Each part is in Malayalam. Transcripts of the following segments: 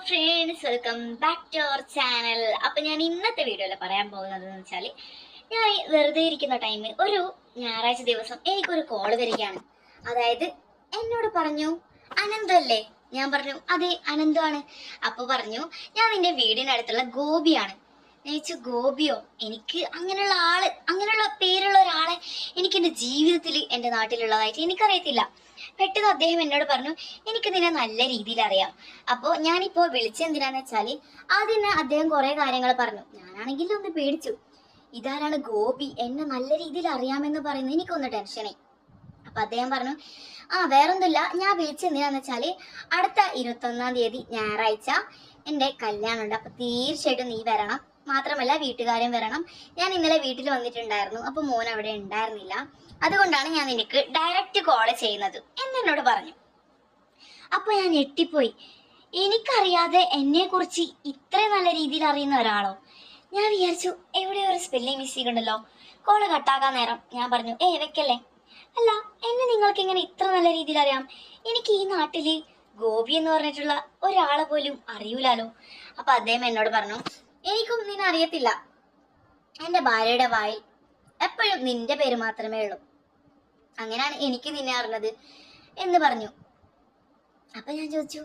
Friends, welcome back to our channel. അപ്പം ഞാൻ ഇന്നത്തെ വീഡിയോയിൽ പറയാൻ പോകുന്നത് എന്ന് വെച്ചാൽ, ഞാൻ വെറുതെ ഇരിക്കുന്ന ടൈമിൽ ഒരു ഞായറാഴ്ച ദിവസം എനിക്കൊരു കോള് വരികയാണ്. അതായത് എന്നോട് പറഞ്ഞു, അനന്തല്ലേ? ഞാൻ പറഞ്ഞു അതെ അനന്തമാണ്. അപ്പോൾ പറഞ്ഞു, ഞാൻ നിന്റെ വീടിനടുത്തുള്ള ഗോപിയാണ്. ഞാൻ ചോദിച്ചു ഗോപിയോ? എനിക്ക് അങ്ങനെയുള്ള പേരുള്ള ഒരാളെ എനിക്ക് എൻ്റെ ജീവിതത്തിൽ എൻ്റെ നാട്ടിലുള്ളതായിട്ട് എനിക്കറിയത്തില്ല. പെട്ടെന്ന് അദ്ദേഹം എന്നോട് പറഞ്ഞു, എനിക്ക് നിന്നെ നല്ല രീതിയിൽ അറിയാം. അപ്പോൾ ഞാനിപ്പോൾ വിളിച്ചെന്തിനാന്ന് വെച്ചാൽ, ആദ്യം അദ്ദേഹം കുറേ കാര്യങ്ങൾ പറഞ്ഞു. ഞാനാണെങ്കിൽ ഒന്ന് പേടിച്ചു. ഇതാരാണ് ഗോപി, എന്നെ നല്ല രീതിയിൽ അറിയാമെന്ന് പറയുന്നത്? എനിക്കൊന്ന് ടെൻഷനായി. അപ്പൊ അദ്ദേഹം പറഞ്ഞു, വേറൊന്നുമില്ല, ഞാൻ വിളിച്ചെന്തിനാന്ന് വെച്ചാൽ, അടുത്ത 21-ാം തീയതി ഞായറാഴ്ച എൻ്റെ കല്യാണമുണ്ട്. അപ്പൊ തീർച്ചയായിട്ടും നീ വരണം. മാത്രമല്ല വീട്ടുകാരും വരണം. ഞാൻ ഇന്നലെ വീട്ടിൽ വന്നിട്ടുണ്ടായിരുന്നു, അപ്പൊ മോൻ അവിടെ ഉണ്ടായിരുന്നില്ല. അതുകൊണ്ടാണ് ഞാൻ നിനക്ക് ഡയറക്റ്റ് കോൾ ചെയ്യുന്നത് എന്നോട് പറഞ്ഞു. അപ്പൊ ഞാൻ ഞെട്ടിപ്പോയി. എനിക്കറിയാതെ എന്നെ കുറിച്ച് ഇത്രയും നല്ല രീതിയിൽ അറിയുന്ന ഒരാളോ? ഞാൻ വിചാരിച്ചു എവിടെയോ ഒരു സ്പെല്ലിംഗ് മിസ്റ്റേക്ക് ഉണ്ടല്ലോ. കോള് കട്ടാക്കാൻ നേരം ഞാൻ പറഞ്ഞു, വെക്കല്ലേ. അല്ല, എന്നെ നിങ്ങൾക്ക് ഇങ്ങനെ ഇത്ര നല്ല രീതിയിൽ അറിയാം? എനിക്ക് ഈ നാട്ടില് ഗോപി എന്ന് പറഞ്ഞിട്ടുള്ള ഒരാളെ പോലും അറിയൂലാലോ. അപ്പൊ അദ്ദേഹം എന്നോട് പറഞ്ഞു, എനിക്കും നിന്നെ അറിയത്തില്ല. എൻ്റെ ഭാര്യയുടെ വായിൽ എപ്പോഴും നിന്റെ പേര് മാത്രമേ ഉള്ളൂ. അങ്ങനെയാണ് എനിക്ക് നിന്നെ അറിഞ്ഞത് എന്ന് പറഞ്ഞു. അപ്പൊ ഞാൻ ചോദിച്ചു,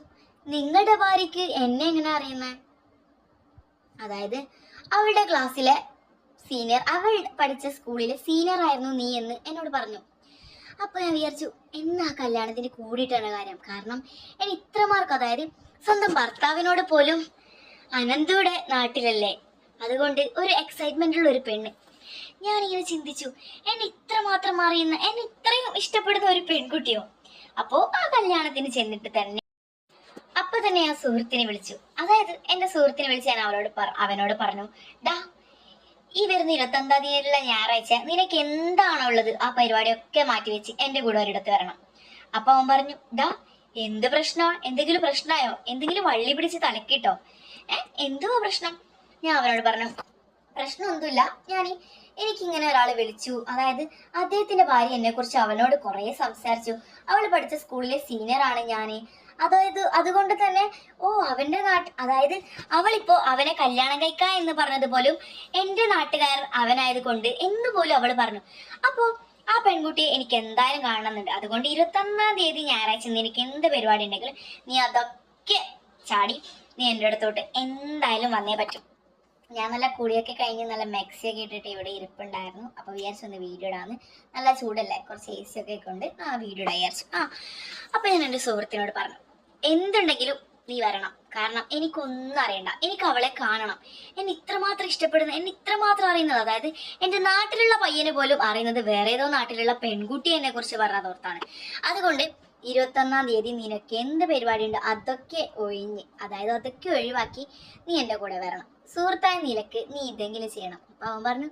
നിങ്ങളുടെ ഭാര്യക്ക് എന്നെ എങ്ങനെ അറിയുന്നേ? അതായത് അവളുടെ ക്ലാസ്സിലെ സീനിയർ, അവൾ പഠിച്ച സ്കൂളിലെ സീനിയർ ആയിരുന്നു നീ എന്ന് എന്നോട് പറഞ്ഞു. അപ്പൊ ഞാൻ വിചാരിച്ചു, എന്നാ കല്യാണത്തിന് കൂടിയിട്ടാണ് കാര്യം. കാരണം എന്നെ ഇത്രമാർക്ക്, അതായത് സ്വന്തം ഭർത്താവിനോട് പോലും അനന്തയുടെ നാട്ടിലല്ലേ, അതുകൊണ്ട് ഒരു എക്സൈറ്റ്മെന്റ് ഉള്ള ഒരു പെണ്ണ്. ഞാനിങ്ങനെ ചിന്തിച്ചു, എന്നെ ഇത്രമാത്രം അറിയുന്ന, എന്നെ ഇത്രയും ഇഷ്ടപ്പെടുന്ന ഒരു പെൺകുട്ടിയോ? അപ്പോ ആ കല്യാണത്തിന് ചെന്നിട്ട് തന്നെ അപ്പൊ തന്നെ ഞാൻ സുഹൃത്തിനെ വിളിച്ചു. അതായത് എന്റെ സുഹൃത്തിനെ വിളിച്ച് ഞാൻ അവനോട് പറഞ്ഞു, ഡാ, ഈ വരുന്ന 21-ാം തീയതിയിലുള്ള ഞായറാഴ്ച നിനക്ക് എന്താണോ ഉള്ളത് ആ പരിപാടിയൊക്കെ മാറ്റിവെച്ച് എന്റെ കൂടെ ഒരിടത്ത് വരണം. അപ്പൊ അവൻ പറഞ്ഞു, ഡാ, എന്ത് പ്രശ്നമോ? എന്തെങ്കിലും പ്രശ്നമായോ? എന്തെങ്കിലും വള്ളി പിടിച്ച് തലക്കിട്ടോ? എന്തുവാ പ്രശ്നം? ഞാൻ അവനോട് പറഞ്ഞു, പ്രശ്നമൊന്നുമില്ല, എനിക്കിങ്ങനെ ഒരാളെ വിളിച്ചു. അതായത് അദ്ദേഹത്തിന്റെ ഭാര്യ എന്നെ കുറിച്ച് അവനോട് കുറെ സംസാരിച്ചു. അവൾ പഠിച്ച സ്കൂളിലെ സീനിയർ ആണ് ഞാന്. അതുകൊണ്ട് തന്നെ അവന്റെ അതായത് അവളിപ്പോ അവനെ കല്യാണം കഴിക്കാ എന്ന് പറഞ്ഞത് പോലും എന്റെ നാട്ടുകാരൻ അവനായത് കൊണ്ട് എന്ന് പോലും അവള് പറഞ്ഞു. അപ്പോ ആ പെൺകുട്ടിയെ എനിക്ക് എന്തായാലും കാണണമെന്നുണ്ട്. അതുകൊണ്ട് 21-ാം തീയതി ഞായറാഴ്ച നിനക്ക് എന്ത് പരിപാടി ഉണ്ടെങ്കിലും നീ അതൊക്കെ ചാടി നീ എൻ്റെ അടുത്തോട്ട് എന്തായാലും വന്നേ പറ്റും. ഞാൻ നല്ല കുളിയൊക്കെ കഴിഞ്ഞ് നല്ല മെക്സിയൊക്കെ ഇട്ടിട്ട് ഇവിടെ ഇരിപ്പുണ്ടായിരുന്നു. അപ്പൊ വിചാരിച്ചൊന്ന് വീഡിയോ ഇടാന്ന്. നല്ല ചൂടല്ലേ, കുറച്ച് AC ഒക്കെ കൊണ്ട് വീഡിയോ ഇടാൻ വിചാരിച്ചു. അപ്പൊ ഞാൻ എൻ്റെ സുഹൃത്തിനോട് പറഞ്ഞു, എന്തുണ്ടെങ്കിലും നീ വരണം. കാരണം എനിക്കൊന്നും അറിയണ്ട, എനിക്ക് അവളെ കാണണം. എന്നെ ഇത്രമാത്രം ഇഷ്ടപ്പെടുന്ന, എന്നെ ഇത്രമാത്രം അറിയുന്നത്, അതായത് എൻ്റെ നാട്ടിലുള്ള പയ്യന് പോലും അറിയുന്നത് വേറെ ഏതോ നാട്ടിലുള്ള പെൺകുട്ടി എന്നെ കുറിച്ച് പറഞ്ഞതോർത്താണ്. അതുകൊണ്ട് 21-ാം തീയതി നിനക്ക് എന്ത് പരിപാടി ഉണ്ട് അതൊക്കെ ഒഴിവാക്കി നീ എൻ്റെ കൂടെ വരണം. സുഹൃത്തായ നിലക്ക് നീ ഇതെങ്കിലും ചെയ്യണം. അപ്പൊ അവൻ പറഞ്ഞു,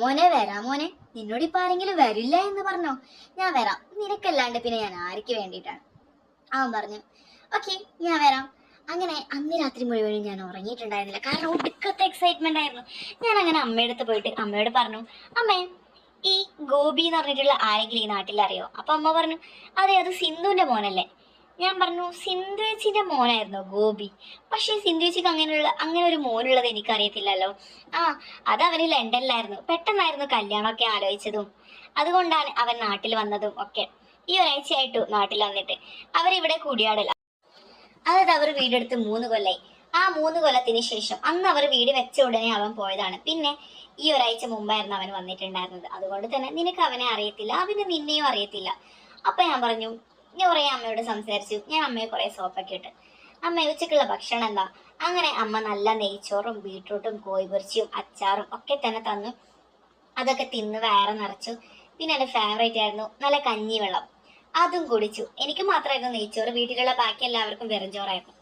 മോനെ വരാം മോനെ, നിന്നോട് ഇപ്പൊ ആരെങ്കിലും വരില്ല എന്ന് പറഞ്ഞോ? ഞാൻ വരാം, നിനക്കല്ലാണ്ട് പിന്നെ ഞാൻ ആർക്ക് വേണ്ടിയിട്ടാണ്? അവൻ പറഞ്ഞു, ഓക്കെ ഞാൻ വരാം. അങ്ങനെ അന്ന് രാത്രി മുഴുവനും ഞാൻ ഉറങ്ങിയിട്ടുണ്ടായിരുന്നില്ല. കാരണം ഒടുക്കത്തെ എക്സൈറ്റ്മെന്റ് ആയിരുന്നു. ഞാൻ അങ്ങനെ അമ്മയുടെ അടുത്ത് പോയിട്ട് അമ്മയോട് പറഞ്ഞു, അമ്മേ, ഈ ഗോപി എന്ന് പറഞ്ഞിട്ടുള്ള ആരെങ്കിലും ഈ നാട്ടിൽ അറിയോ? അപ്പൊ അമ്മ പറഞ്ഞു, അതെ, അത് സിന്ധുവിന്റെ മോനല്ലേ. ഞാൻ പറഞ്ഞു, സിന്ധു ചേച്ചിന്റെ മോനായിരുന്നു ഗോപി. പക്ഷെ സിന്ധു ചേച്ചിക്ക് അങ്ങനെ ഒരു മോനുള്ളത് എനിക്കറിയത്തില്ലല്ലോ. അത് അവന് ലണ്ടനിലായിരുന്നു. പെട്ടെന്നായിരുന്നു കല്യാണമൊക്കെ ആലോചിച്ചതും, അതുകൊണ്ടാണ് അവൻ നാട്ടിൽ വന്നതും ഒക്കെ. ഈ ഒരാഴ്ചയായിട്ടു നാട്ടിൽ വന്നിട്ട് അവരിവിടെ കൂടിയാടില്ല. അതായത് അവർ വീടെടുത്ത് 3 കൊല്ലായി. ആ 3 കൊല്ലത്തിന് ശേഷം അന്ന് അവർ വീട് വെച്ച ഉടനെ അവൻ പോയതാണ്. പിന്നെ ഈ ഒരാഴ്ച മുമ്പായിരുന്നു അവൻ വന്നിട്ടുണ്ടായിരുന്നത്. അതുകൊണ്ട് തന്നെ നിനക്ക് അവനെ അറിയത്തില്ല, അവന് നിന്നെയും അറിയത്തില്ല. അപ്പൊ ഞാൻ പറഞ്ഞു, ഞാൻ കുറേ അമ്മയോട് സംസാരിച്ചു. ഞാൻ അമ്മയെ കുറെ സോപ്പൊക്കെ ഇട്ട്, അമ്മ ഉച്ചക്കുള്ള ഭക്ഷണം എന്താ? അങ്ങനെ അമ്മ നല്ല നെയ്ച്ചോറും ബീട്രൂട്ടും കോഴിപൊരിച്ചിയും അച്ചാറും ഒക്കെ തന്നെ തന്നു. അതൊക്കെ തിന്ന് വയറ് നിറച്ചു. പിന്നെ എൻ്റെ ഫേവറേറ്റ് ആയിരുന്നു നല്ല കഞ്ഞിവെള്ളം, അതും കുടിച്ചു. എനിക്ക് മാത്രമായിരുന്നു നെയ്ച്ചോറ്, വീട്ടിലുള്ള ബാക്കി എല്ലാവർക്കും വെറും ചോറായിരുന്നു.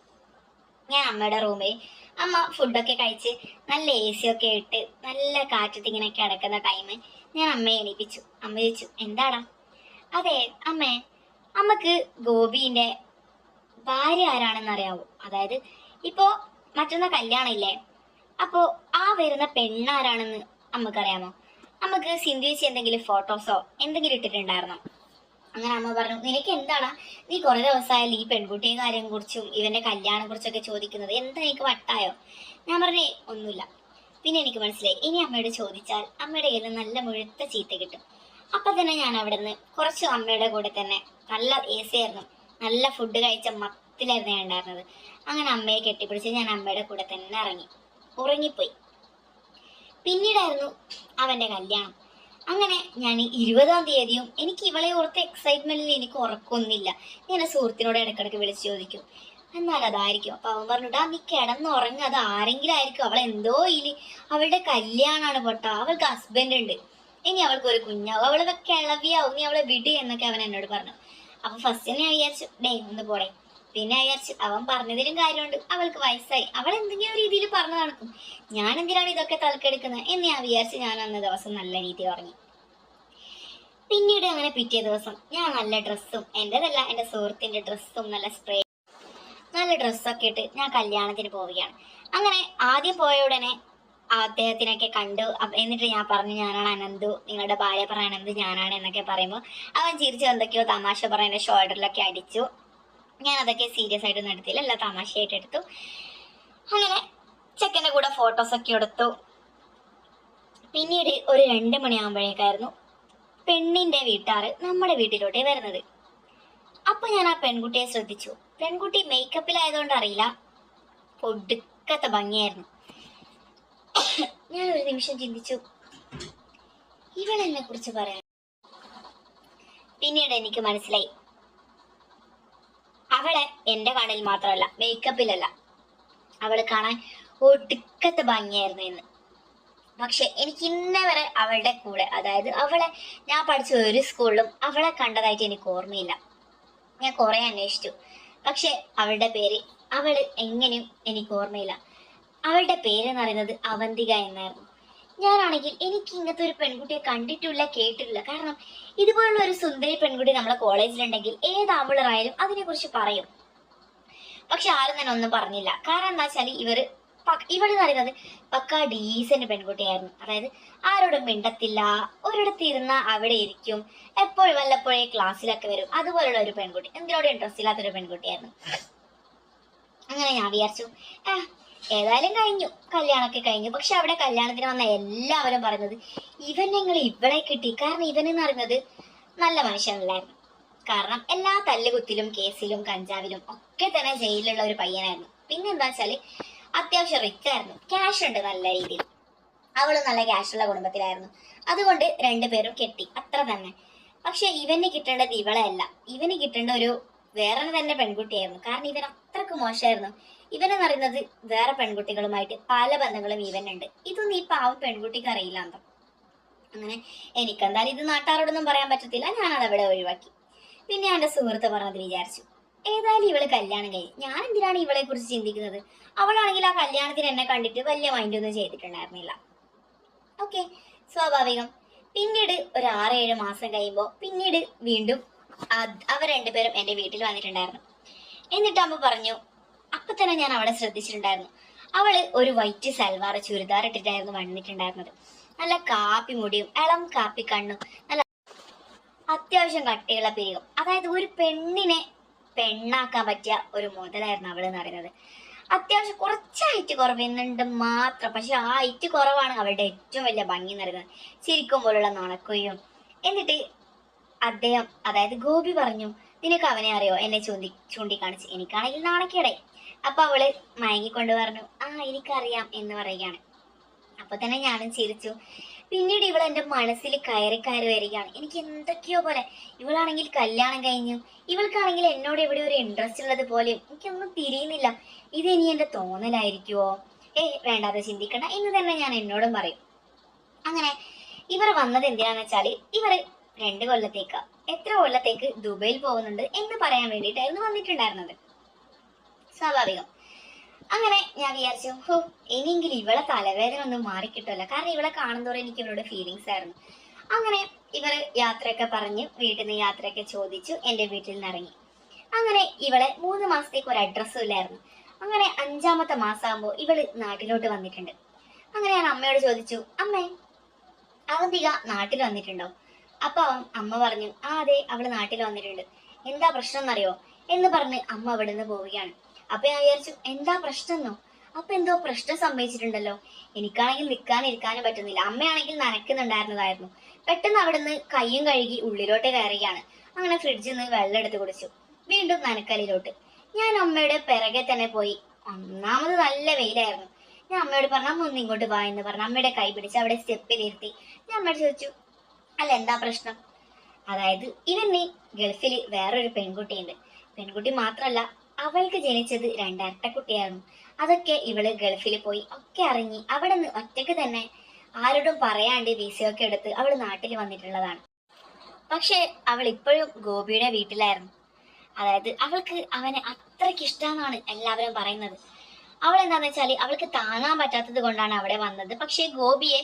ഞാൻ അമ്മയുടെ റൂമിൽ അമ്മ ഫുഡൊക്കെ കഴിച്ച് നല്ല AC ഒക്കെ ഇട്ട് നല്ല കാറ്റത്ത് ഇങ്ങനെ കിടക്കുന്ന ടൈം ഞാൻ അമ്മയെ എണീപ്പിച്ചു. അമ്മ ചോദിച്ചു, എന്താടാ? അതെ അമ്മേ, അമ്മക്ക് ഗോപിന്റെ ഭാര്യ ആരാണെന്ന് അറിയാവോ? അതായത് ഇപ്പോ മറ്റൊന്ന കല്യാണം ഇല്ലേ, അപ്പോ ആ വരുന്ന പെണ്ണാരാണെന്ന് അമ്മക്കറിയാമോ? അമ്മക്ക് സിന്ധു ചേച്ചി എന്തെങ്കിലും ഫോട്ടോസോ എന്തെങ്കിലും ഇട്ടിട്ടുണ്ടായിരുന്നോ? അങ്ങനെ അമ്മ പറഞ്ഞു, നിനക്ക് എന്താണ്, നീ കുറെ ദിവസമായാലും ഈ പെൺകുട്ടിയെ കാര്യം കുറിച്ചും ഇവന്റെ കല്യാണം കുറിച്ചൊക്കെ ചോദിക്കുന്നത്, എന്താ എനിക്ക് വട്ടായോ? ഞാൻ പറഞ്ഞേ ഒന്നുമില്ല. പിന്നെ എനിക്ക് മനസ്സിലായി, ഇനി അമ്മയോട് ചോദിച്ചാൽ അമ്മയുടെ കയ്യിൽ നിന്ന് നല്ല മുഴുത്ത ചീത്ത കിട്ടും. അപ്പൊ തന്നെ ഞാൻ അവിടെ നിന്ന് കുറച്ച് അമ്മയുടെ കൂടെ തന്നെ, നല്ല AC ആയിരുന്നു, നല്ല ഫുഡ് കഴിച്ച മത്തിലായിരുന്നു ഞാൻ ഉണ്ടായിരുന്നത്. അങ്ങനെ അമ്മയെ കെട്ടിപ്പിടിച്ച് ഞാൻ അമ്മയുടെ കൂടെ തന്നെ ഇറങ്ങി, ഉറങ്ങിപ്പോയി. പിന്നീടായിരുന്നു അവന്റെ കല്യാണം. അങ്ങനെ ഞാൻ 20-ാം തീയതിയും, എനിക്ക് ഇവളെ ഓർത്ത് എക്സൈറ്റ്മെന്റിൽ എനിക്ക് ഉറക്കൊന്നുമില്ല. ഞാൻ സുഹൃത്തിനോട് ഇടക്കിടക്ക് വിളിച്ചു ചോദിക്കും, എന്നാൽ അതായിരിക്കും. അപ്പൊ അവൻ പറഞ്ഞിട്ടാ, നീ കിടന്നുറങ്ങുക, അത് ആരെങ്കിലും ആയിരിക്കും, അവൾ എന്തോ അവളുടെ കല്യാണാണ് പൊട്ട, അവൾക്ക് ഹസ്ബൻഡ് ഉണ്ട്, ഇനി അവൾക്ക് ഒരു കുഞ്ഞാവും, അവളെ കിളവിയാവും, നീ അവളെ വിട് എന്നൊക്കെ അവൻ എന്നോട് പറഞ്ഞു. അപ്പൊ ഫസ്റ്റ് ഞാൻ വിചാരിച്ചു, ഡേ ഒന്ന് പോടെ. പിന്നെ വിചാരിച്ചു, അവൻ പറഞ്ഞതിലും കാര്യമുണ്ട്, അവൾക്ക് വയസ്സായി, അവൾ എന്തെങ്കിലും രീതിയിൽ പറഞ്ഞു നടക്കും, ഞാൻ എന്തിനാണ് ഇതൊക്കെ തലക്കെടുക്കുന്നത് എന്ന് ഞാൻ വിചാരിച്ച് ഞാൻ അന്ന് ദിവസം നല്ല രീതിയിൽ ഉറങ്ങി. പിന്നീട് അങ്ങനെ പിറ്റേ ദിവസം ഞാൻ നല്ല ഡ്രസ്സും, എന്റേതല്ല എന്റെ സുഹൃത്തിന്റെ ഡ്രസ്സും, നല്ല ഡ്രസ്സൊക്കെ ഇട്ട് ഞാൻ കല്യാണത്തിന് പോവുകയാണ്. അങ്ങനെ ആദ്യം പോയ ഉടനെ അദ്ദേഹത്തിനൊക്കെ കണ്ടു. എന്നിട്ട് ഞാൻ പറഞ്ഞു, ഞാനാണ് അനന്തു, നിങ്ങളുടെ ഭാര്യ പറഞ്ഞ അനന്ത് ഞാനാണ് എന്നൊക്കെ പറയുമ്പോൾ അവൻ ചിരിച്ചു എന്തൊക്കെയോ തമാശ പറഞ്ഞ എന്റെ ഷോൾഡറിലൊക്കെ അടിച്ചു. ഞാൻ അതൊക്കെ സീരിയസ് ആയിട്ടൊന്നും എടുത്തില്ല, എല്ലാം തമാശയായിട്ട് എടുത്തു. അങ്ങനെ ചെക്കൻ്റെ കൂടെ ഫോട്ടോസൊക്കെ എടുത്തു. പിന്നീട് ഒരു 2 മണിയാകുമ്പോഴേക്കായിരുന്നു പെണ്ണിന്റെ വീട്ടുകാർ നമ്മുടെ വീട്ടിലോട്ടേ വരുന്നത്. അപ്പൊ ഞാൻ ആ പെൺകുട്ടിയെ ശ്രദ്ധിച്ചു. പെൺകുട്ടി മേക്കപ്പിലായതുകൊണ്ട് അറിയില്ല, ഒടുക്കത്തെ ഭംഗിയായിരുന്നു. ഞാൻ ഒരു നിമിഷം ചിന്തിച്ചു, ഇവളെന്നെ കുറിച്ച് പറയാൻ. പിന്നീട് എനിക്ക് മനസ്സിലായി, അവളെ എന്റെ കണ്ണിൽ മാത്രമല്ല, മേക്കപ്പിലല്ല, അവള് കാണാൻ ഒടുക്കത്തെ ഭംഗിയായിരുന്നു എന്ന്. പക്ഷെ എനിക്ക് ഇന്നേ വരെ അവളുടെ കൂടെ, അതായത് അവളെ ഞാൻ പഠിച്ച ഒരു സ്കൂളിലും അവളെ കണ്ടതായിട്ട് എനിക്ക് ഓർമ്മയില്ല. ഞാൻ കുറെ അന്വേഷിച്ചു, പക്ഷെ അവളുടെ പേര് എങ്ങനെയും എനിക്ക് ഓർമ്മയില്ല. അവളുടെ പേരെന്ന് പറയുന്നത് അവന്തിക എന്നായിരുന്നു. ഞാനാണെങ്കിൽ എനിക്ക് ഇങ്ങനത്തെ ഒരു പെൺകുട്ടിയെ കണ്ടിട്ടില്ല, കേട്ടിട്ടില്ല. കാരണം ഇതുപോലുള്ള ഒരു സുന്ദരി പെൺകുട്ടി നമ്മളെ കോളേജിലുണ്ടെങ്കിൽ ഏത് ആമ്പിളറായാലും അതിനെ കുറിച്ച് പറയും. പക്ഷെ ആരും തന്നെ ഒന്നും പറഞ്ഞില്ല. കാരണം എന്താ വെച്ചാൽ ഇവള് പറയുന്നത് പക്ക ഡീസന്റ് പെൺകുട്ടിയായിരുന്നു. അതായത് ആരോടും മിണ്ടത്തില്ല, ഒരിടത്ത് ഇരുന്ന അവിടെ ഇരിക്കും, എപ്പോഴും വല്ലപ്പോഴേ ക്ലാസ്സിലൊക്കെ വരും, അതുപോലുള്ള ഒരു പെൺകുട്ടി, എന്തിനോട് ഇൻട്രസ്റ്റ് ഇല്ലാത്തൊരു പെൺകുട്ടിയായിരുന്നു. അങ്ങനെ ഞാൻ വിചാരിച്ചു, ഏതായാലും കഴിഞ്ഞു, കല്യാണമൊക്കെ കഴിഞ്ഞു. പക്ഷെ അവിടെ കല്യാണത്തിന് വന്ന എല്ലാവരും പറയുന്നത്, നിങ്ങൾ ഇവളെ കിട്ടി. കാരണം ഇവനെന്ന് പറയുന്നത് നല്ല മനുഷ്യനല്ലായിരുന്നു. കാരണം എല്ലാ തല്ലുകുത്തിലും കേസിലും കഞ്ചാവിലും ഒക്കെ തന്നെ ജയിലിലുള്ള ഒരു പയ്യനായിരുന്നു. പിന്നെ എന്താ വെച്ചാല് അത്യാവശ്യം റിച്ച് ആയിരുന്നു, ക്യാഷ് ഉണ്ട് നല്ല രീതിയിൽ. അവള് നല്ല ക്യാഷുള്ള കുടുംബത്തിലായിരുന്നു. അതുകൊണ്ട് 2 പേരും കെട്ടി, അത്ര തന്നെ. പക്ഷെ ഇവന് കിട്ടേണ്ടത് ഇവളെ അല്ല, ഇവന് കിട്ടേണ്ട ഒരു വേറെ തന്നെ പെൺകുട്ടിയായിരുന്നു. കാരണം ഇവൻ അത്രക്ക് മോശമായിരുന്നു. ഇവനെന്ന് പറയുന്നത് വേറെ പെൺകുട്ടികളുമായിട്ട് പല ബന്ധങ്ങളും ഇവനുണ്ട്. ഇതൊന്നും ഈ പാവം പെൺകുട്ടിക്ക് അറിയില്ല എന്തോ. അങ്ങനെ എനിക്കെന്തായാലും ഇത് നാട്ടുകാരോടൊന്നും പറയാൻ പറ്റത്തില്ല, ഞാനത് അവിടെ ഒഴിവാക്കി. പിന്നെ എന്റെ സുഹൃത്ത് പറഞ്ഞത് വിചാരിച്ചു, ഏതായാലും ഇവള് കല്യാണം കഴിഞ്ഞു, ഞാൻ എന്തിനാണ് ഇവളെ കുറിച്ച് ചിന്തിക്കുന്നത്. അവളാണെങ്കിൽ ആ കല്യാണത്തിന് എന്നെ കണ്ടിട്ട് വലിയ മൈൻഡൊന്നും ചെയ്തിട്ടുണ്ടായിരുന്നില്ല. ഓക്കെ, സ്വാഭാവികം. പിന്നീട് ഒരു 6-7 മാസം കഴിയുമ്പോൾ പിന്നീട് വീണ്ടും അവർ 2 പേരും എന്റെ വീട്ടിൽ വന്നിട്ടുണ്ടായിരുന്നു. എന്നിട്ട് അമ്മ പറഞ്ഞു, അപ്പൊ തന്നെ ഞാൻ അവളെ ശ്രദ്ധിച്ചിട്ടുണ്ടായിരുന്നു. അവള് ഒരു വൈറ്റ് സൽവാർ ചുരിദാർ ഇട്ടിട്ടായിരുന്നു വന്നിട്ടുണ്ടായിരുന്നത്. നല്ല കാപ്പി മുടിയും ഇളം കാപ്പി കണ്ണും, നല്ല അത്യാവശ്യം കട്ടിയുള്ള പിരികം. അതായത് ഒരു പെണ്ണിനെ പെണ്ണാക്കാൻ പറ്റിയ ഒരു മുതലായിരുന്നു അവള് എന്ന് പറയുന്നത്. അത്യാവശ്യം കുറച്ച് ഹൈറ്റ് കുറവുന്നുണ്ട് മാത്രം. പക്ഷെ ആ ഹൈറ്റ് കുറവാണ് അവളുടെ ഏറ്റവും വലിയ ഭംഗി എന്ന് പറയുന്നത്. ചിരിക്കുമ്പോഴുള്ള നുണക്കൊയ്യും. എന്നിട്ട് അദ്ദേഹം, അതായത് ഗോപി പറഞ്ഞു, നിനക്ക് അവനെ അറിയോ എന്നെ ചൂണ്ടിക്കാണിച്ച്. എനിക്കാണെങ്കിൽ നാണക്കേടായി. അപ്പൊ അവള് മയങ്ങിക്കൊണ്ട് പറഞ്ഞു, എനിക്കറിയാം എന്ന് പറയുകയാണ്. അപ്പൊ തന്നെ ഞാനും ചിരിച്ചു. പിന്നീട് ഇവൾ എന്റെ മനസ്സിൽ കയറി വരികയാണ്. എനിക്ക് എന്തൊക്കെയോ പോലെ. ഇവളാണെങ്കിൽ കല്യാണം കഴിഞ്ഞു, ഇവൾക്കാണെങ്കിൽ എന്നോട് എവിടെ ഒരു ഇൻട്രസ്റ്റ് ഉള്ളത് പോലെയും എനിക്കൊന്നും തിരിയുന്നില്ല. ഇനി എന്റെ തോന്നലായിരിക്കുവോ? വേണ്ടാതെ ചിന്തിക്കണ്ട എന്ന് തന്നെ ഞാൻ എന്നോടും പറയും. അങ്ങനെ ഇവർ വന്നത് എന്തിനാന്ന് വെച്ചാല് ഇവർ 2 കൊല്ലത്തേക്ക്, എത്ര കൊല്ലത്തേക്ക് ദുബൈയിൽ പോകുന്നുണ്ട് എന്ന് പറയാൻ വേണ്ടിയിട്ടായിരുന്നു വന്നിട്ടുണ്ടായിരുന്നത്. സ്വാഭാവികം. അങ്ങനെ ഞാൻ വിചാരിച്ചു, ഇനിയെങ്കിലും ഇവളെ തലവേദന ഒന്നും മാറിക്കിട്ടല്ല. കാരണം ഇവളെ കാണുന്നതോടെ എനിക്ക് ഇവളുടെ ഫീലിങ്സ് ആയിരുന്നു. അങ്ങനെ ഇവർ യാത്രയൊക്കെ പറഞ്ഞ് വീട്ടിൽ നിന്ന് യാത്രയൊക്കെ ചോദിച്ചു എന്റെ വീട്ടിൽ നിന്ന് ഇറങ്ങി. അങ്ങനെ ഇവളെ 3 മാസത്തേക്ക് ഒരു അഡ്രസ്സും ഇല്ലായിരുന്നു. അങ്ങനെ 5-ാമത്തെ മാസമാകുമ്പോൾ ഇവള് നാട്ടിലോട്ട് വന്നിട്ടുണ്ട്. അങ്ങനെ ഞാൻ അമ്മയോട് ചോദിച്ചു, അമ്മേ അവന്തിക നാട്ടിൽ വന്നിട്ടുണ്ടോ? അപ്പൊ അമ്മ പറഞ്ഞു, ആ അതെ, അവള് നാട്ടിൽ വന്നിട്ടുണ്ട്, എന്താ പ്രശ്നം എന്നറിയോ എന്ന് പറഞ്ഞ് അമ്മ അവിടെ നിന്ന് പോവുകയാണ്. അപ്പൊ ഞാൻ വിചാരിച്ചു, എന്താ പ്രശ്നം എന്നോ? അപ്പൊ എന്തോ പ്രശ്നം സംഭവിച്ചിട്ടുണ്ടല്ലോ. എനിക്കാണെങ്കിൽ നിൽക്കാനിരിക്കാനും പറ്റുന്നില്ല, അമ്മയാണെങ്കിൽ നനയ്ക്കുന്നുണ്ടായിരുന്നതായിരുന്നു. പെട്ടെന്ന് അവിടുന്ന് കയ്യും കഴുകി ഉള്ളിലോട്ട് കയറുകയാണ്. അങ്ങനെ ഫ്രിഡ്ജിൽ നിന്ന് വെള്ളം എടുത്ത് കുടിച്ചു. വീണ്ടും നനക്കലിലോട്ട്. ഞാൻ അമ്മയുടെ പിറകെ തന്നെ പോയി. ഒന്നാമത് നല്ല വെയിലായിരുന്നു. ഞാൻ അമ്മയോട് പറഞ്ഞു, അമ്മ ഒന്ന് ഇങ്ങോട്ട് വാ എന്ന് പറഞ്ഞു അമ്മയുടെ കൈ പിടിച്ച് അവിടെ സ്റ്റെപ്പിലിരുത്തി. ഞാൻ അമ്മയോട് ചോദിച്ചു, അല്ല എന്താ പ്രശ്നം? അതായത് ഇവന് ഗൾഫിൽ വേറൊരു പെൺകുട്ടിയുണ്ട്. പെൺകുട്ടി മാത്രല്ല, അവൾക്ക് ജനിച്ചത് രണ്ടരട്ടക്കുട്ടിയായിരുന്നു. അതൊക്കെ ഇവള് ഗൾഫിൽ പോയി ഒക്കെ അറിഞ്ഞി അവിടെ നിന്ന് ഒറ്റയ്ക്ക് തന്നെ ആരോടും പറയാണ്ട് വിസയൊക്കെ എടുത്ത് അവള് നാട്ടിൽ വന്നിട്ടുള്ളതാണ്. പക്ഷെ അവൾ ഇപ്പോഴും ഗോപിയുടെ വീട്ടിലായിരുന്നു. അതായത് അവൾക്ക് അവനെ അത്രയ്ക്ക് ഇഷ്ടമെന്നാണ് എല്ലാവരും പറയുന്നത്. അവൾ എന്താന്ന് വെച്ചാല് അവൾക്ക് താങ്ങാൻ പറ്റാത്തത് കൊണ്ടാണ് അവിടെ വന്നത്. പക്ഷെ ഗോപിയെ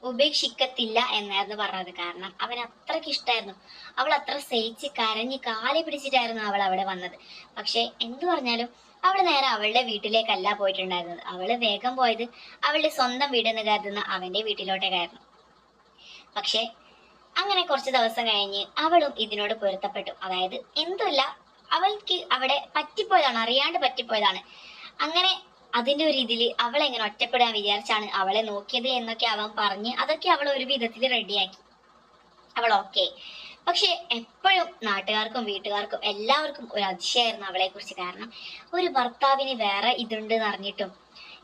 ഉപേക്ഷിക്കത്തില്ല എന്നായിരുന്നു പറഞ്ഞത്. കാരണം അവൻ അത്രയ്ക്ക് ഇഷ്ടമായിരുന്നു. അവൾ അത്ര സഹിച്ച് കരഞ്ഞ് കാലെ പിടിച്ചിട്ടായിരുന്നു അവൾ അവിടെ വന്നത്. പക്ഷെ എന്തു പറഞ്ഞാലും അവൾ നേരെ അവളുടെ വീട്ടിലേക്കല്ല പോയിട്ടുണ്ടായിരുന്നത്. അവള് വേഗം പോയത് അവളുടെ സ്വന്തം വീടെന്ന് കരുതുന്ന അവന്റെ വീട്ടിലോട്ടേക്കായിരുന്നു. പക്ഷെ അങ്ങനെ കുറച്ച് ദിവസം കഴിഞ്ഞ് അവളും ഇതിനോട് പൊരുത്തപ്പെട്ടു. അതായത് എന്തുമില്ല, അവൾക്ക് അവിടെ പറ്റിപ്പോയതാണ്, അറിയാണ്ട് പറ്റിപ്പോയതാണ്. അങ്ങനെ അതിന്റെ ഒരു ഇതിൽ അവൾ എങ്ങനെ ഒറ്റപ്പെടാൻ വിചാരിച്ചാണ് അവളെ നോക്കിയത് എന്നൊക്കെ അവൻ പറഞ്ഞ് അതൊക്കെ അവൾ ഒരു വിധത്തിൽ റെഡിയാക്കി. അവൾ ഓക്കെ. പക്ഷെ എപ്പോഴും നാട്ടുകാർക്കും വീട്ടുകാർക്കും എല്ലാവർക്കും ഒരു അതിശയമായിരുന്നു അവളെ കുറിച്ച്. കാരണം ഒരു ഭർത്താവിന് വേറെ ഇതുണ്ട് എന്ന് അറിഞ്ഞിട്ടും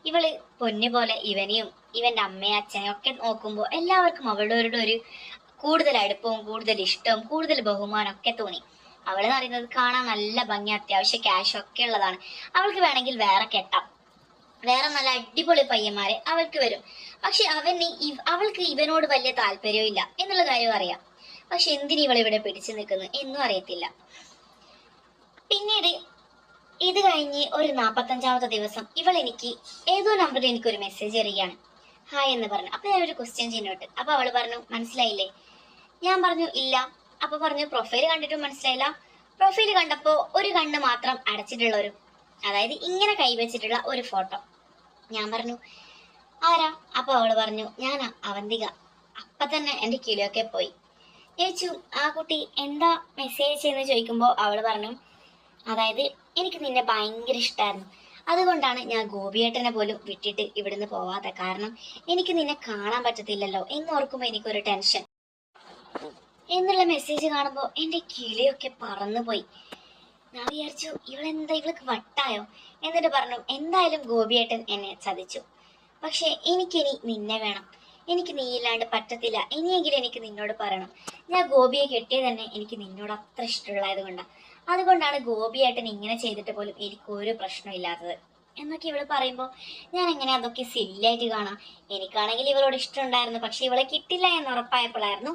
ഇവള് പൊന്നു പോലെ ഇവനെയും ഇവന്റെ അമ്മയും അച്ഛനെയും ഒക്കെ നോക്കുമ്പോൾ എല്ലാവർക്കും അവളോട് ഒരു കൂടുതൽ അടുപ്പവും കൂടുതൽ ഇഷ്ടവും കൂടുതൽ ബഹുമാനം ഒക്കെ തോന്നി. അവളെന്ന് പറയുന്നത് കാണാൻ നല്ല ഭംഗി, അത്യാവശ്യം ക്യാഷ് ഒക്കെ ഉള്ളതാണ്. അവൾക്ക് വേണമെങ്കിൽ വേറെ കെട്ടാം, വേറെ നല്ല അടിപൊളി പയ്യന്മാരെ അവൾക്ക് വരും. പക്ഷെ അവൾക്ക് ഇവനോട് വലിയ താല്പര്യവും ഇല്ല എന്നുള്ള കാര്യം അറിയാം. പക്ഷെ എന്തിന് ഇവൾ ഇവിടെ പിടിച്ചു നിൽക്കുന്നു എന്നും അറിയത്തില്ല. പിന്നീട് ഇത് കഴിഞ്ഞ് ഒരു 45ാമത്തെ ദിവസം ഇവൾ എനിക്ക് ഏതോ നമ്പറിൽ എനിക്കൊരു മെസ്സേജ് അറിയാണ്, ഹായ് എന്ന് പറഞ്ഞു. അപ്പൊ ഞാൻ ഒരു ക്വസ്റ്റ്യൻ ചിഹ്നോട്ട്. അപ്പൊ അവള് പറഞ്ഞു, മനസ്സിലായില്ലേ? ഞാൻ പറഞ്ഞു ഇല്ല. അപ്പൊ പറഞ്ഞു, പ്രൊഫൈൽ കണ്ടിട്ടും മനസ്സിലായില്ല? പ്രൊഫൈൽ കണ്ടപ്പോ ഒരു കണ്ണ് മാത്രം അടച്ചിട്ടുള്ള അതായത് ഇങ്ങനെ കൈവച്ചിട്ടുള്ള ഒരു ഫോട്ടോ. ഞാൻ പറഞ്ഞു, ആരാ? അപ്പൊ അവള് പറഞ്ഞു, ഞാനാ അവന്തിക. അപ്പൊ തന്നെ എന്റെ കിളിയൊക്കെ പോയി. ചോദിച്ചു, ആ കുട്ടി എന്താ മെസ്സേജ് എന്ന് ചോദിക്കുമ്പോ അവള് പറഞ്ഞു, അതായത് എനിക്ക് നിന്നെ ഭയങ്കര ഇഷ്ടമായിരുന്നു, അതുകൊണ്ടാണ് ഞാൻ ഗോപിയേട്ടനെ പോലും വിട്ടിട്ട് ഇവിടുന്ന് പോവാതെ. കാരണം എനിക്ക് നിന്നെ കാണാൻ പറ്റത്തില്ലല്ലോ എന്നോർക്കുമ്പോ എനിക്കൊരു ടെൻഷൻ എന്നുള്ള മെസ്സേജ് കാണുമ്പോൾ എന്റെ കിളിയൊക്കെ പറന്നുപോയി. ഞാൻ വിചാരിച്ചു, ഇവൾക്ക് വട്ടായോ? എന്നിട്ട് പറഞ്ഞു, എന്തായാലും ഗോപിയേട്ടൻ എന്നെ ചതിച്ചു. പക്ഷെ എനിക്കിനി നിന്നെ വേണം, എനിക്ക് നീ ഇല്ലാണ്ട് പറ്റത്തില്ല. ഇനിയെങ്കിലും എനിക്ക് നിന്നോട് പറയണം. ഞാൻ ഗോപിയെ കെട്ടിയത് തന്നെ എനിക്ക് നിന്നോട് അത്ര ഇഷ്ടമുള്ളതായത് കൊണ്ടാണ്. അതുകൊണ്ടാണ് ഗോപിയേട്ടൻ ഇങ്ങനെ ചെയ്തിട്ട് പോലും എനിക്ക് ഒരു പ്രശ്നമില്ലാത്തത് എന്നൊക്കെ ഇവള് പറയുമ്പോൾ ഞാൻ എങ്ങനെ അതൊക്കെ സില്ലായിട്ട് കാണാം. എനിക്കാണെങ്കിൽ ഇവളോട് ഇഷ്ടമുണ്ടായിരുന്നു. പക്ഷെ ഇവളെ കിട്ടില്ല എന്ന് ഉറപ്പായപ്പോഴായിരുന്നു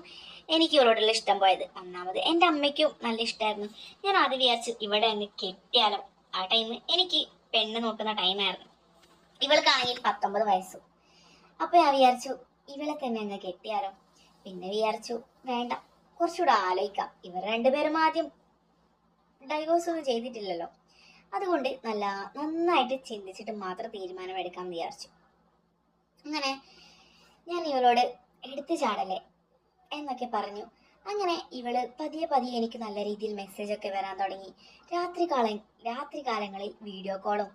എനിക്ക് ഇവളോടുള്ള ഇഷ്ടം പോയത്. ഒന്നാമത് എൻ്റെ അമ്മയ്ക്കും നല്ല ഇഷ്ടമായിരുന്നു. ഞാൻ ആദ്യം വിചാരിച്ചു ഇവിടെ അങ്ങ് കെട്ടിയാലോ. ആ ടൈം എനിക്ക് പെണ്ണ് നോക്കുന്ന ടൈമായിരുന്നു. ഇവൾക്കാണെങ്കിൽ 19 വയസ്സും. അപ്പൊ ഞാൻ വിചാരിച്ചു ഇവളെ തന്നെ അങ്ങ് കെട്ടിയാലോ. പിന്നെ വിചാരിച്ചു വേണ്ട, കുറച്ചുകൂടെ ആലോചിക്കാം. ഇവർ രണ്ടുപേരും ആദ്യം ഡൈവോഴ്സ് ഒന്നും ചെയ്തിട്ടില്ലല്ലോ, അതുകൊണ്ട് നന്നായിട്ട് ചിന്തിച്ചിട്ട് മാത്രം തീരുമാനം എടുക്കാമെന്ന് വിചാരിച്ചു. അങ്ങനെ ഞാൻ ഇവളോട് എടുത്തു ചാടല്ലേ എന്നൊക്കെ പറഞ്ഞു. അങ്ങനെ ഇവള് പതിയെ പതിയെ എനിക്ക് നല്ല രീതിയിൽ മെസ്സേജ് ഒക്കെ വരാൻ തുടങ്ങി. രാത്രി കാലങ്ങളിൽ വീഡിയോ കോളും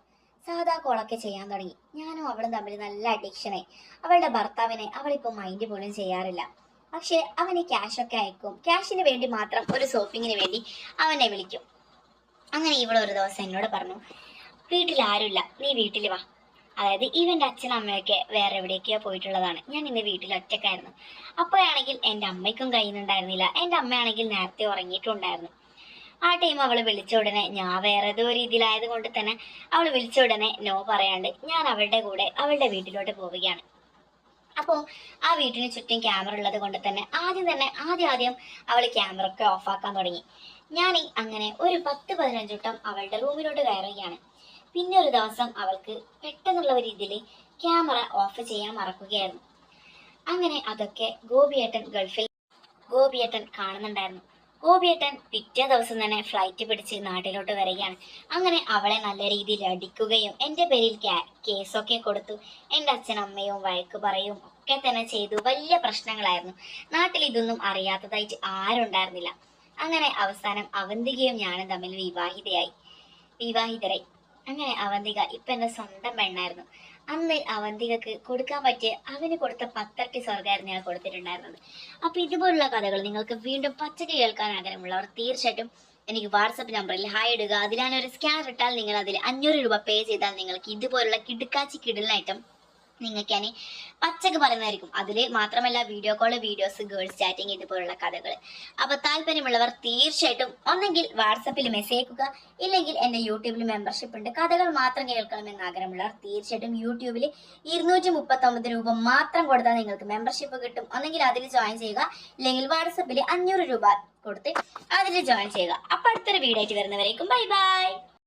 സാധാ കോളൊക്കെ ചെയ്യാൻ തുടങ്ങി. ഞാനും അവളും തമ്മിൽ നല്ല അഡിക്ഷനായി. അവളുടെ ഭർത്താവിനെ അവളിപ്പോ മൈൻഡ് പോലും ചെയ്യാറില്ല. പക്ഷെ അവന് ക്യാഷൊക്കെ അയക്കും. ക്യാഷിന് വേണ്ടി മാത്രം ഒരു ഷോപ്പിങ്ങിന് വേണ്ടി അവനെ വിളിക്കും. അങ്ങനെ ഇവളൊരു ദിവസം എന്നോട് പറഞ്ഞു, വീട്ടിൽ ആരുമില്ല, നീ വീട്ടിൽ വാ. അതായത് ഇവന്റെ അച്ഛനും അമ്മയൊക്കെ വേറെ എവിടേക്കോ പോയിട്ടുള്ളതാണ്. ഞാൻ ഇന്ന് വീട്ടിൽ ഒറ്റക്കായിരുന്നു. അപ്പോഴാണെങ്കിൽ എൻ്റെ അമ്മയ്ക്കും കഴിയുന്നുണ്ടായിരുന്നില്ല. എൻ്റെ അമ്മയാണെങ്കിൽ നേരത്തെ ഉറങ്ങിയിട്ടുണ്ടായിരുന്നു. ആ ടൈം അവള് വിളിച്ച ഉടനെ, ഞാൻ വേറെ ഏതോ രീതിയിലായത് കൊണ്ട് തന്നെ അവള് വിളിച്ച ഉടനെ നോ പറയാണ്ട് ഞാൻ അവളുടെ കൂടെ അവളുടെ വീട്ടിലോട്ട് പോവുകയാണ്. അപ്പോൾ ആ വീട്ടിന് ചുറ്റും ക്യാമറ ഉള്ളത് കൊണ്ട് തന്നെ ആദ്യം അവൾ ക്യാമറ ഒക്കെ ഓഫാക്കാൻ തുടങ്ങി. ഞാൻ അങ്ങനെ ഒരു 10-15 വട്ടം അവളുടെ റൂമിലോട്ട് കയറുകയാണ്. പിന്നെ ഒരു ദിവസം അവൾക്ക് പെട്ടെന്നുള്ള ഒരു രീതിയിൽ ക്യാമറ ഓഫ് ചെയ്യാൻ മറക്കുകയായിരുന്നു. അങ്ങനെ അതൊക്കെ ഗോപിയേട്ടൻ കാണുന്നുണ്ടായിരുന്നു. ഗോപിയേട്ടൻ പിറ്റേ ദിവസം തന്നെ ഫ്ലൈറ്റ് പിടിച്ച് നാട്ടിലോട്ട് വരികയാണ്. അങ്ങനെ അവളെ നല്ല രീതിയിൽ അടിക്കുകയും എൻ്റെ പേരിൽ കേസൊക്കെ കൊടുത്തു. എൻ്റെ അച്ഛനമ്മയും വഴക്ക് പറയും ഒക്കെ തന്നെ ചെയ്തു. വലിയ പ്രശ്നങ്ങളായിരുന്നു. നാട്ടിൽ ഇതൊന്നും അറിയാത്തതായിട്ട് ആരുണ്ടായിരുന്നില്ല. അങ്ങനെ അവസാനം അവന്തികയും ഞാനും തമ്മിൽ വിവാഹിതരായി. അങ്ങനെ അവന്തിക ഇപ്പൊ എന്റെ സ്വന്തം പെണ്ണായിരുന്നു. അന്ന് അവന്തികക്ക് കൊടുക്കാൻ പറ്റിയ അവന് കൊടുത്ത 10 സ്വർഗമായിരുന്നു ഞാൻ കൊടുത്തിട്ടുണ്ടായിരുന്നത്. അപ്പൊ ഇതുപോലുള്ള കഥകൾ നിങ്ങൾക്ക് വീണ്ടും പച്ചക്ക് കേൾക്കാൻ ആഗ്രഹമുള്ളവർ തീർച്ചയായിട്ടും എനിക്ക് വാട്സപ്പ് നമ്പറിൽ ഹായ് ഇടുക. അതിലാണ് ഒരു സ്കാനർ ഇട്ടാൽ നിങ്ങൾ അതിൽ 500 രൂപ പേ ചെയ്താൽ നിങ്ങൾക്ക് ഇതുപോലുള്ള കിടുക്കാച്ചി കിടലിനായിട്ടും നിങ്ങൾക്ക് ഞാൻ പച്ചക്ക് പറയുന്നതായിരിക്കും. അതിൽ മാത്രമല്ല video call, videos, girls chatting, ഇതുപോലുള്ള കഥകൾ. അപ്പൊ താല്പര്യമുള്ളവർ തീർച്ചയായിട്ടും ഒന്നെങ്കിൽ വാട്സപ്പിൽ മെസ്സേജ് അയക്കുക, ഇല്ലെങ്കിൽ എൻ്റെ യൂട്യൂബിൽ മെമ്പർഷിപ്പ് ഉണ്ട്. കഥകൾ മാത്രം കേൾക്കണമെന്ന് ആഗ്രഹമുള്ളവർ തീർച്ചയായിട്ടും യൂട്യൂബിൽ 239 രൂപ മാത്രം കൊടുത്താൽ നിങ്ങൾക്ക് മെമ്പർഷിപ്പ് കിട്ടും. ഒന്നെങ്കിൽ അതിൽ ജോയിൻ ചെയ്യുക, ഇല്ലെങ്കിൽ വാട്സപ്പിൽ 500 രൂപ കൊടുത്ത് അതിൽ ജോയിൻ ചെയ്യുക. അപ്പൊ അടുത്തൊരു വീഡിയോ ആയിട്ട് വരുന്നവരേക്കും ബൈ ബൈ.